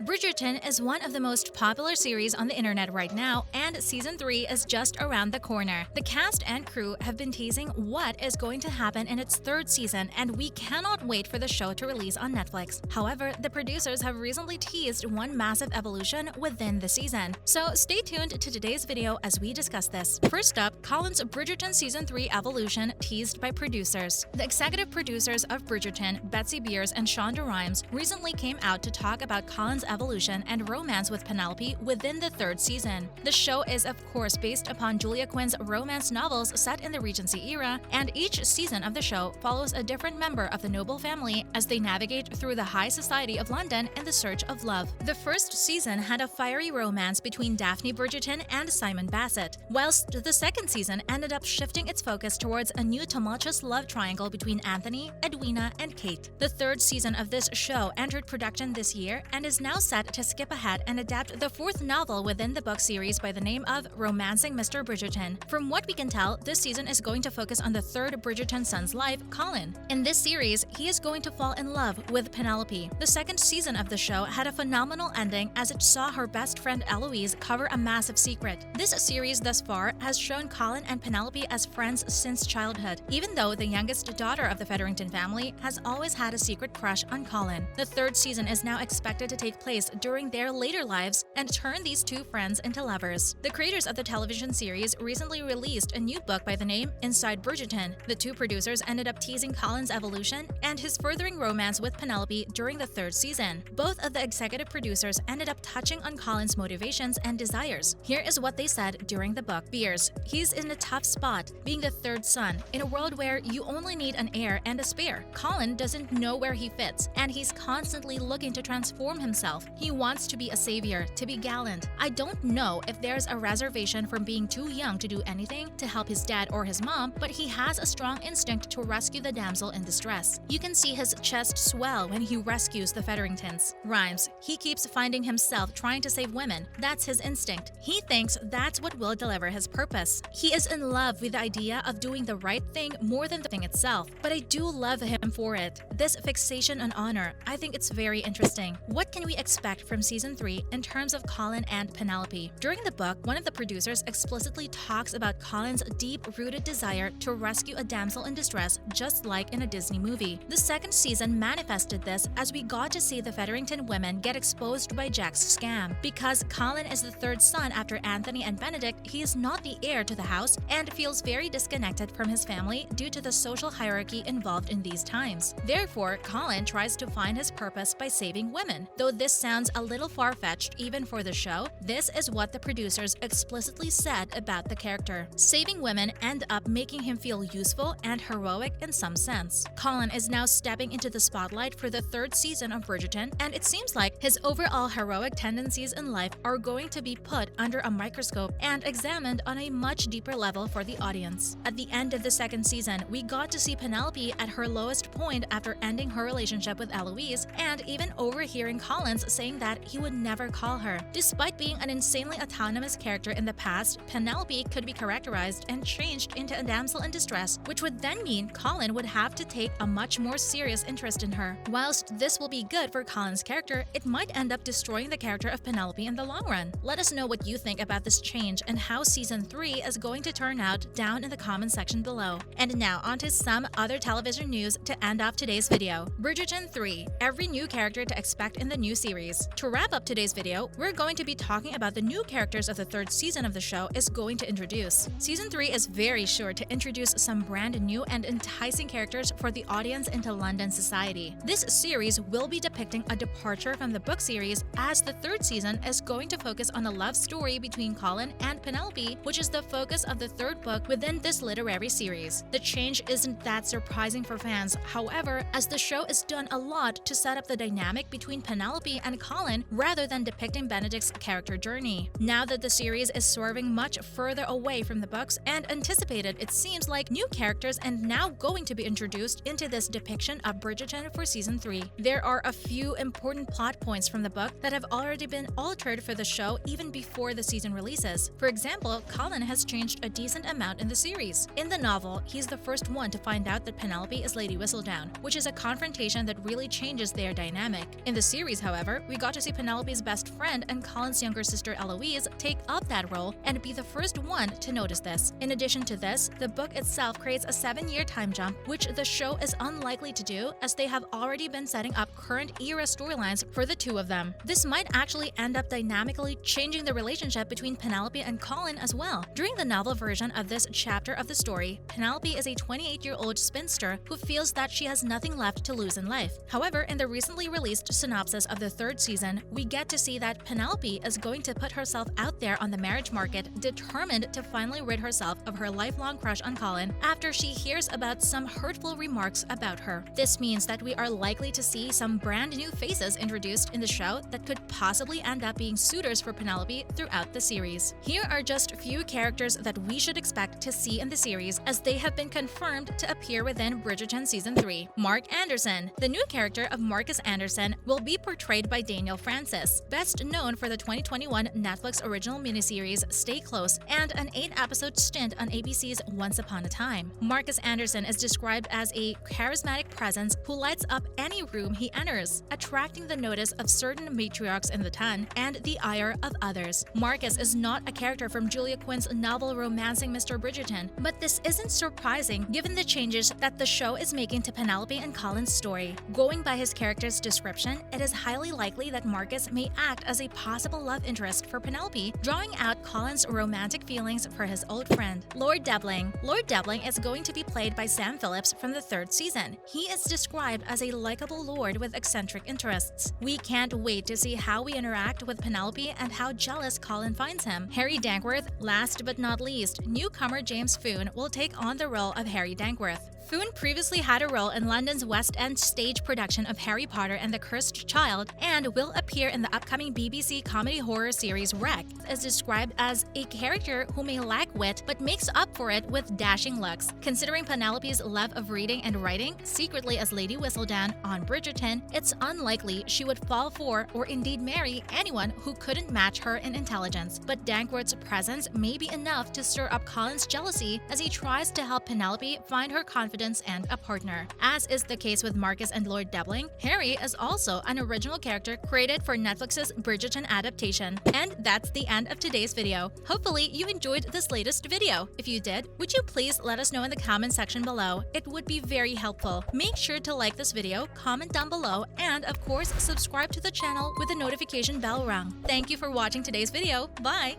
Bridgerton is one of the most popular series on the internet right now, and season 3 is just around the corner. The cast and crew have been teasing what is going to happen in its third season, and we cannot wait for the show to release on Netflix. However, the producers have recently teased one massive evolution within the season. So stay tuned to today's video as we discuss this. First up, Colin's Bridgerton season 3 evolution teased by producers. The executive producers of Bridgerton, Betsy and Shonda Rhimes, recently came out to talk about Colin's evolution and romance with Penelope within the third season. The show is of course based upon Julia Quinn's romance novels set in the Regency-era, and each season of the show follows a different member of the noble family as they navigate through the high society of London in the search of love. The first season had a fiery romance between Daphne Bridgerton and Simon Basset, whilst the second season ended up shifting its focus towards a new tumultuous love triangle between Anthony, Edwina, and Kate. The third season of this show entered production this year and is now set to skip ahead and adapt the fourth novel within the book series by the name of Romancing Mr. Bridgerton. From what we can tell, this season is going to focus on the third Bridgerton son's life, Colin. In this series, he is going to fall in love with Penelope. The second season of the show had a phenomenal ending as it saw her best friend Eloise cover a massive secret. This series thus far has shown Colin and Penelope as friends since childhood, even though the youngest daughter of the Featherington family has always had a secret crush on Colin. The third season is now expected to take place during their later lives and turn these two friends into lovers. The creators of the television series recently released a new book by the name Inside Bridgerton. The two producers ended up teasing Colin's evolution and his furthering romance with Penelope during the third season. Both of the executive producers ended up touching on Colin's motivations and desires. Here is what they said during the book. He's in a tough spot, being the third son, in a world where you only need an heir and a spare. Colin doesn't know where he fits, and he's constantly looking to transform himself. He wants to be a savior, to be gallant. I don't know if there's a reservation from being too young to do anything to help his dad or his mom, but he has a strong instinct to rescue the damsel in distress. You can see his chest swell when he rescues the Featheringtons. Rhymes, he keeps finding himself trying to save women. That's his instinct. He thinks that's what will deliver his purpose. He is in love with the idea of doing the right thing more than the thing itself, but I do love him for it. This fixation on honor, I think it's very interesting. What can we expect from season 3 in terms of Colin and Penelope? During the book, one of the producers explicitly talks about Colin's deep-rooted desire to rescue a damsel in distress, just like in a Disney movie. The second season manifested this as we got to see the Featherington women get exposed by Jack's scam. Because Colin is the third son after Anthony and Benedict, he is not the heir to the house and feels very disconnected from his family due to the social hierarchy involved in these times. Therefore, Colin tries to find his purpose by saving women. Though this sounds a little far-fetched even for the show, this is what the producers explicitly said about the character. Saving women end up making him feel useful and heroic in some sense. Colin is now stepping into the spotlight for the third season of Bridgerton, and it seems like his overall heroic tendencies in life are going to be put under a microscope and examined on a much deeper level for the audience. At the end of the second season, we got to see Penelope at her lowest point after ending her relationship with Eloise, and even overhearing Collins saying that he would never call her. Despite being an insanely autonomous character in the past, Penelope could be characterized and changed into a damsel in distress, which would then mean Colin would have to take a much more serious interest in her. Whilst this will be good for Colin's character, it might end up destroying the character of Penelope in the long run. Let us know what you think about this change and how season 3 is going to turn out down in the comment section below. And now onto some other television news to end off today's video. Bridgerton 3, every new character to expect in the new series. To wrap up today's video, we're going to be talking about the new characters of the third season of the show is going to introduce. Season 3 is very sure to introduce some brand new and enticing characters for the audience into London society. This series will be depicting a departure from the book series, as the third season is going to focus on a love story between Colin and Penelope, which is the focus of the third book within this literary series. The change isn't that surprising for fans, however, as the show has done a lot to set up the dynamic between Penelope and Colin rather than depicting Benedict's character journey. Now that the series is swerving much further away from the books and anticipated, it seems like new characters and now going to be introduced into this depiction of Bridgerton for season 3. There are a few important plot points from the book that have already been altered for the show even before the season releases. For example, Colin has changed a decent amount in the series. In the novel, he's the first one to find out that Penelope is Lady Whistledown, which is a confrontation that really changes their dynamic. In the series, however, However, we got to see Penelope's best friend and Colin's younger sister Eloise take up that role and be the first one to notice this. In addition to this, the book itself creates a 7-year time jump, which the show is unlikely to do as they have already been setting up current era storylines for the two of them. This might actually end up dynamically changing the relationship between Penelope and Colin as well. During the novel version of this chapter of the story, Penelope is a 28-year-old spinster who feels that she has nothing left to lose in life. However, in the recently released synopsis of the 3rd season, we get to see that Penelope is going to put herself out there on the marriage market, determined to finally rid herself of her lifelong crush on Colin after she hears about some hurtful remarks about her. This means that we are likely to see some brand new faces introduced in the show that could possibly end up being suitors for Penelope throughout the series. Here are just a few characters that we should expect to see in the series as they have been confirmed to appear within Bridgerton Season 3. Mark Anderson. The new character of Marcus Anderson will be portrayed by Daniel Francis, best known for the 2021 Netflix original miniseries Stay Close and an 8-episode stint on ABC's Once Upon a Time. Marcus Anderson is described as a charismatic presence who lights up any room he enters, attracting the notice of certain matriarchs in the ton and the ire of others. Marcus is not a character from Julia Quinn's novel Romancing Mr. Bridgerton, but this isn't surprising given the changes that the show is making to Penelope and Colin's story. Going by his character's description, it is highly likely that Marcus may act as a possible love interest for Penelope, drawing out Colin's romantic feelings for his old friend. Lord Debling. Lord Debling is going to be played by Sam Phillips from the 3rd season. He is described as a likable lord with eccentric interests. We can't wait to see how we interact with Penelope and how jealous Colin finds him. Harry Dankworth. Last but not least, newcomer James Foon will take on the role of Harry Dankworth. Foon previously had a role in London's West End stage production of Harry Potter and the Cursed Child and will appear in the upcoming BBC comedy horror series Wreck. Is described as a character who may lack wit but makes up for it with dashing looks. Considering Penelope's love of reading and writing, secretly as Lady Whistledown on Bridgerton, it's unlikely she would fall for or indeed marry anyone who couldn't match her in intelligence. But Dankworth's presence may be enough to stir up Colin's jealousy as he tries to help Penelope find her confidence and a partner. As is the case with Marcus and Lord Debling, Harry is also an original character created for Netflix's Bridgerton adaptation. And that's the end of today's video. Hopefully you enjoyed this latest video. If you did, would you please let us know in the comment section below? It would be very helpful. Make sure to like this video, comment down below, and of course subscribe to the channel with the notification bell rung. Thank you for watching today's video. Bye!